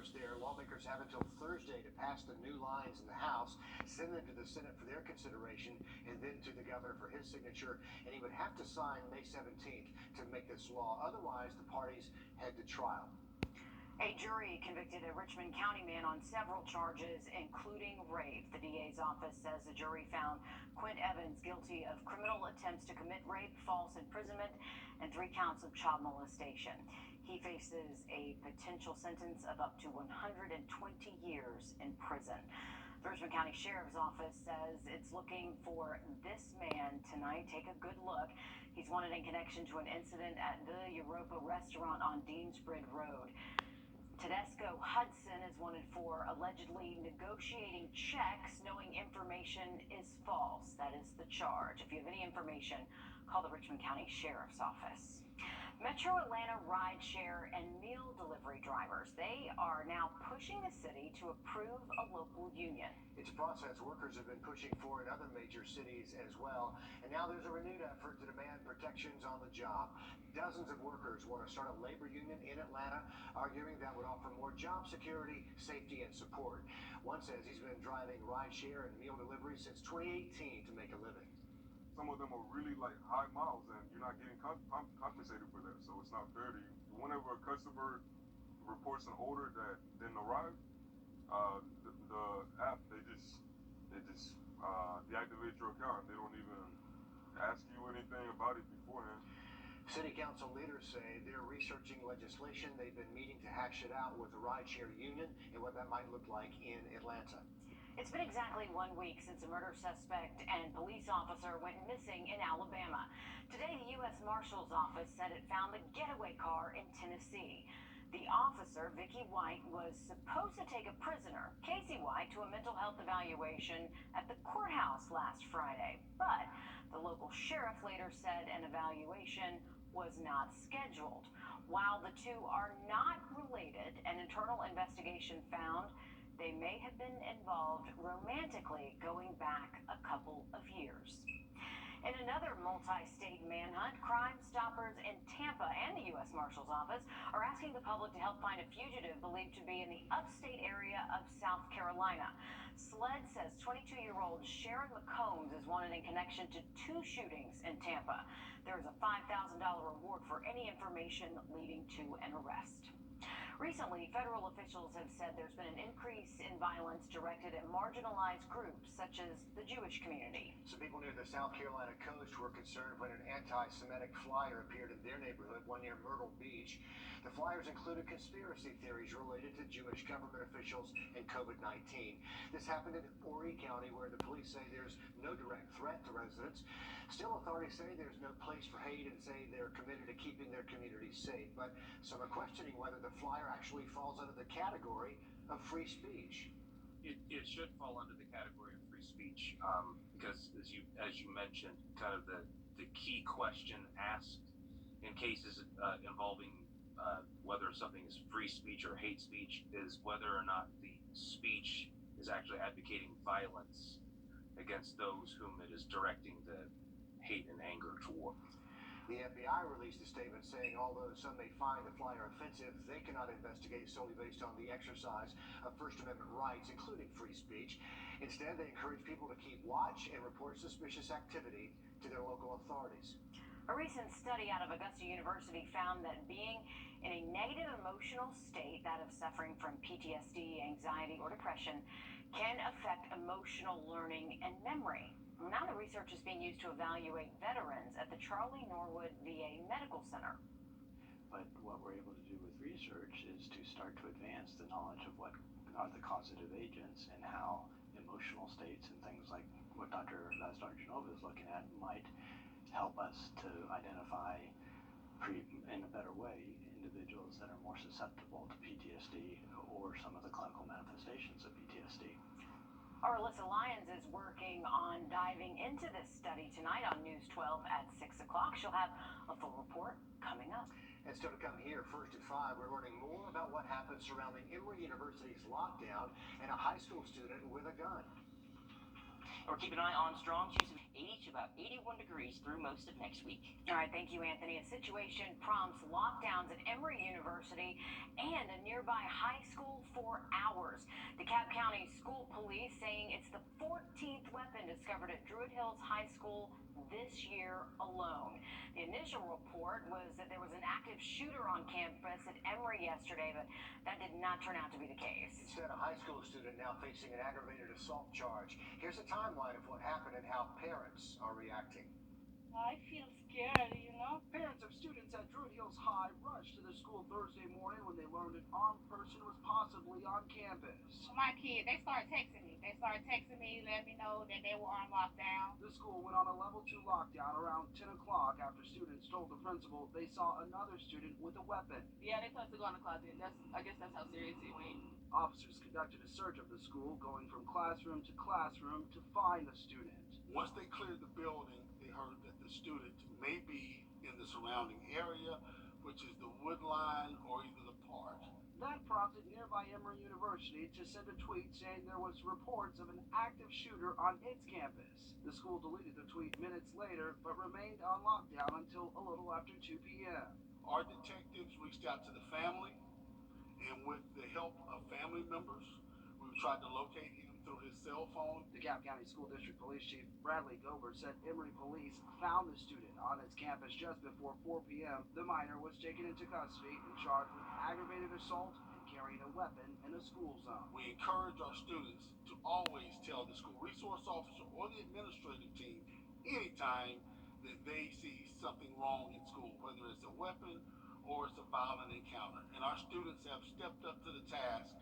starts there. Lawmakers have until Thursday to pass the new lines in the House, send them to the Senate for their consideration, and then to the governor for his signature. And he would have to sign May 17th to make this law. Otherwise, the parties head to trial. A jury convicted a Richmond County man on several charges, including rape. The DA's office says the jury found Quint Evans guilty of criminal attempts to commit rape, false imprisonment, and 3 counts of child molestation. He faces a potential sentence of up to 120 years in prison. The Richmond County Sheriff's Office says it's looking for this man tonight. Take a good look. He's wanted in connection to an incident at the Europa restaurant on Deansbridge Road. Tedesco Hudson is wanted for allegedly negotiating checks knowing information is false. That is the charge. If you have any information, call the Richmond County Sheriff's Office. Metro Atlanta rideshare and meal delivery drivers, they are now pushing the city to approve a local union. It's a process workers have been pushing for in other major cities as well. And now there's a renewed effort to demand protections on the job. Dozens of workers want to start a labor union in Atlanta, arguing that would offer more job security, safety, and support. One says he's been driving rideshare and meal delivery since 2018 to make a living. Some of them are really like high miles, and you're not getting compensated for that, so it's not fair to you. Whenever a customer reports an order that didn't arrive, the app they just deactivate your account. They don't even ask you anything about it beforehand. City council leaders say they're researching legislation. They've been meeting to hash it out with the rideshare union and what that might look like in Atlanta. It's been exactly 1 week since a murder suspect and police officer went missing in Alabama. Today, the U.S. Marshal's Office said it found the getaway car in Tennessee. The officer, Vicky White, was supposed to take a prisoner, Casey White, to a mental health evaluation at the courthouse last Friday. But the local sheriff later said an evaluation was not scheduled. While the two are not related, an internal investigation found they may have been involved romantically going back a couple of years. In another multi-state manhunt, Crime Stoppers in Tampa and the U.S. Marshal's Office are asking the public to help find a fugitive believed to be in the upstate area of South Carolina. SLED says 22-year-old Sharon McCombs is wanted in connection to 2 shootings in Tampa. There is a $5,000 reward for any information leading to an arrest. Recently, federal officials have said there's been an increase in violence directed at marginalized groups, such as the Jewish community. Some people near the South Carolina coast were concerned when an anti-Semitic flyer appeared in their neighborhood, one near Myrtle Beach. The flyers included conspiracy theories related to Jewish government officials and COVID-19. This happened in Horry County, where the police say there's no direct threat to residents. Still, authorities say there's no place for hate and say they're committed to keeping their communities safe. But some are questioning whether the flyer actually falls under the category of free speech. It should fall under the category of free speech because, as you mentioned, kind of the key question asked in cases involving whether something is free speech or hate speech is whether or not the speech is actually advocating violence against those whom it is directing the hate and anger toward. The FBI released a statement saying although some may find the flyer offensive, they cannot investigate solely based on the exercise of First Amendment rights, including free speech. Instead, they encourage people to keep watch and report suspicious activity to their local authorities. A recent study out of Augusta University found that being in a negative emotional state, that of suffering from PTSD, anxiety, or depression, can affect emotional learning and memory. Now the research is being used to evaluate veterans at the Charlie Norwood VA Medical Center. But what we're able to do with research is to start to advance the knowledge of what are the causative agents and how emotional states and things like what Dr. Genova is looking at might help us to identify in a better way individuals that are more susceptible to PTSD or some of the clinical manifestations of PTSD. Our Alyssa Lyons is working on diving into this study tonight on News 12 at 6 o'clock. She'll have a full report coming up. And still to come here, first at 5, we're learning more about what happened surrounding Emory University's lockdown and a high school student with a gun. Or keep an eye on strong shifts of 80 to about 81 degrees through most of next week. All right, thank you, Anthony. A situation prompts lockdowns at Emory University and a nearby high school for hours. DeKalb County School Police saying it's the 14th weapon discovered at Druid Hills High School this year alone. The initial report was that there was an active shooter on campus at Emory yesterday, but that did not turn out to be the case. Instead, a high school student now facing an aggravated assault charge. Here's a timeline of what happened and how parents are reacting. I feel scared, you know? Parents of students at Druid Hills High rushed to the school Thursday morning when they learned an armed person was possibly on campus. My kids, they started texting me. Letting me know that they were on lockdown. The school went on a level 2 lockdown around 10 o'clock after students told the principal they saw another student with a weapon. Yeah, they told us to go in the closet. I guess that's how serious it went. Officers conducted a search of the school, going from classroom to classroom to find the student. Once they cleared the building, they heard that the student may be in the surrounding area, which is the wood line or either the park. That prompted nearby Emory University to send a tweet saying there was reports of an active shooter on its campus. The school deleted the tweet minutes later, but remained on lockdown until a little after 2 p.m. Our detectives reached out to the family, and with the help of family members, we tried to locate him through his cell phone. DeKalb County School District Police Chief Bradley Gober said Emory police found the student on its campus just before 4 p.m. The minor was taken into custody and charged with aggravated assault and carrying a weapon in a school zone. We encourage our students to always tell the school resource officer or the administrative team anytime that they see something wrong in school, whether it's a weapon or it's a violent encounter. And our students have stepped up to the task.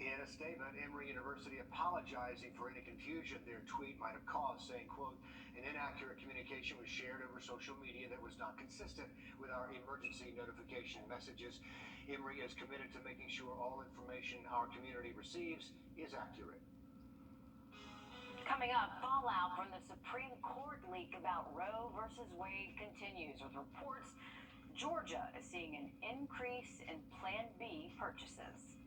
In a statement, Emory University apologizing for any confusion their tweet might have caused, saying, quote, an inaccurate communication was shared over social media that was not consistent with our emergency notification messages. Emory is committed to making sure all information our community receives is accurate. Coming up, fallout from the Supreme Court leak about Roe versus Wade continues with reports Georgia is seeing an increase in Plan B purchases.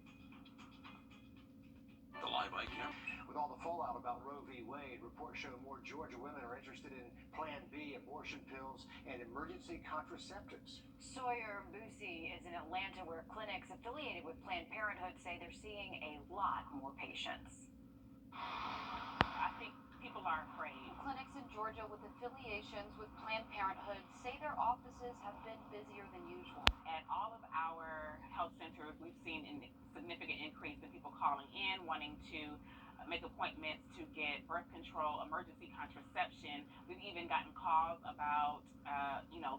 The live IQ. With all the fallout about Roe v. Wade, reports show more Georgia women are interested in Plan B, abortion pills, and emergency contraceptives. Sawyer Busey is in Atlanta, where clinics affiliated with Planned Parenthood say they're seeing a lot more patients. I think people are afraid. Clinics in Georgia with affiliations with Planned Parenthood say their offices have been busier than usual. At all of our health centers, we've seen a significant increase in people calling in, wanting to make appointments to get birth control, emergency contraception. We've even gotten calls about,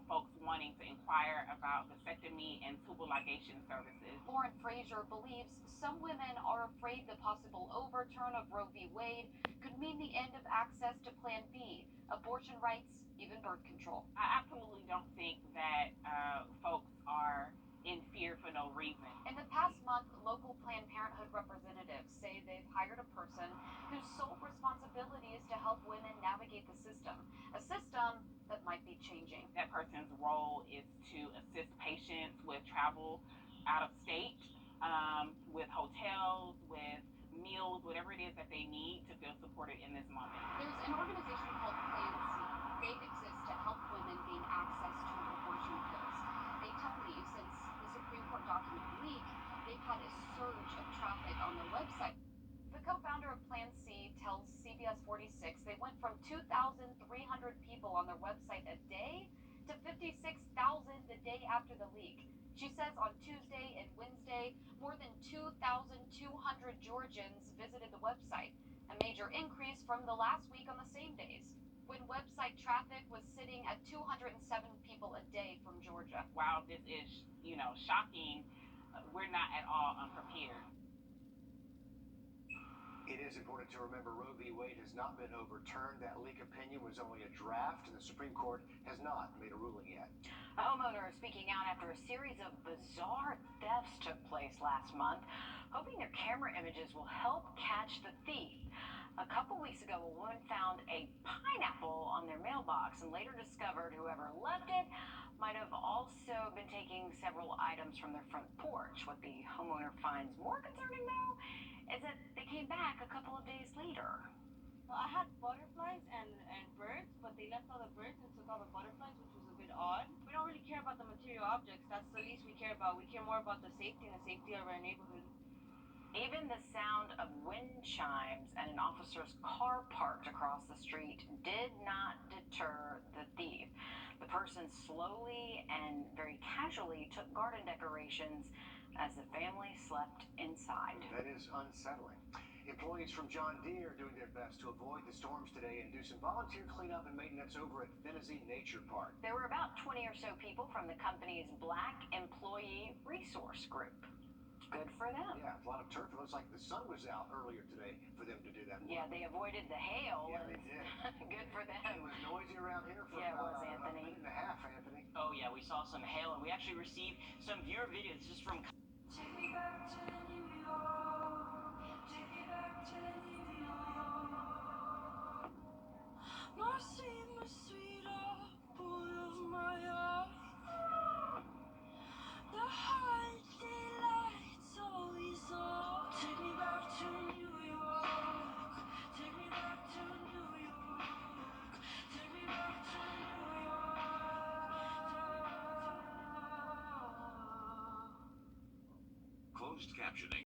folks wanting to inquire about vasectomy and tubal ligation services. Lauren Frazier believes some women are afraid the possible overturn of Roe v. Wade could mean the end of access to Plan B, abortion rights, even birth control. I absolutely don't think that folks are in fear for no reason. In the past month, local Planned Parenthood representatives say they've hired a person whose sole responsibility is to help women navigate the system, a system that might be changing. That person's role is to assist patients with travel out of state, with hotels, with meals, whatever it is that they need to feel supported in this moment. There's an organization called Plan C. They exist to help women gain access to abortion pills. They tell me since the Supreme Court document leaked, they've had a surge of traffic on the website. The co-founder of Plan C tells CBS 46 they went from 2,300 people on their website a day to 56,000 the day after the leak. She says on Tuesday and Wednesday, more than 2,200 Georgians visited the website, a major increase from the last week on the same days, when website traffic was sitting at 207 people a day from Georgia. While this is, shocking, we're not at all unprepared. It is important to remember Roe v. Wade has not been overturned. That leak opinion was only a draft, and the Supreme Court has not made a ruling yet. A homeowner is speaking out after a series of bizarre thefts took place last month, hoping their camera images will help catch the thief. A couple weeks ago, a woman found a pineapple on their mailbox and later discovered whoever left it might have also been taking several items from their front porch. What the homeowner finds more concerning, though, is that they came back a couple of days later. Well, I had butterflies and birds, but they left all the birds and took all the butterflies, which was a bit odd. We don't really care about the material objects. That's the least we care about. We care more about the safety and the safety of our neighborhood. Even the sound of wind chimes and an officer's car parked across the street did not deter the thief. The person slowly and very casually took garden decorations as the family slept inside. That is unsettling. Employees from John Deere are doing their best to avoid the storms today and do some volunteer cleanup and maintenance over at Finney Nature Park. There were about 20 or so people from the company's Black Employee Resource Group. Good for them. Yeah, a lot of turf. It looks like the sun was out earlier today for them to do that. Yeah, they avoided the hail. Yeah, they did. Good for them. It was noisy around here for Yeah, it about was, a Anthony. minute and a half, Anthony. Oh yeah, we saw some hail, and we actually received some viewer videos just from. Take me back to New York. Take me back to New York. My sweet apple of my eye. The holiday lights always on. Take me back to New York. Take me back to New York. Take me back to New York. Closed captioning.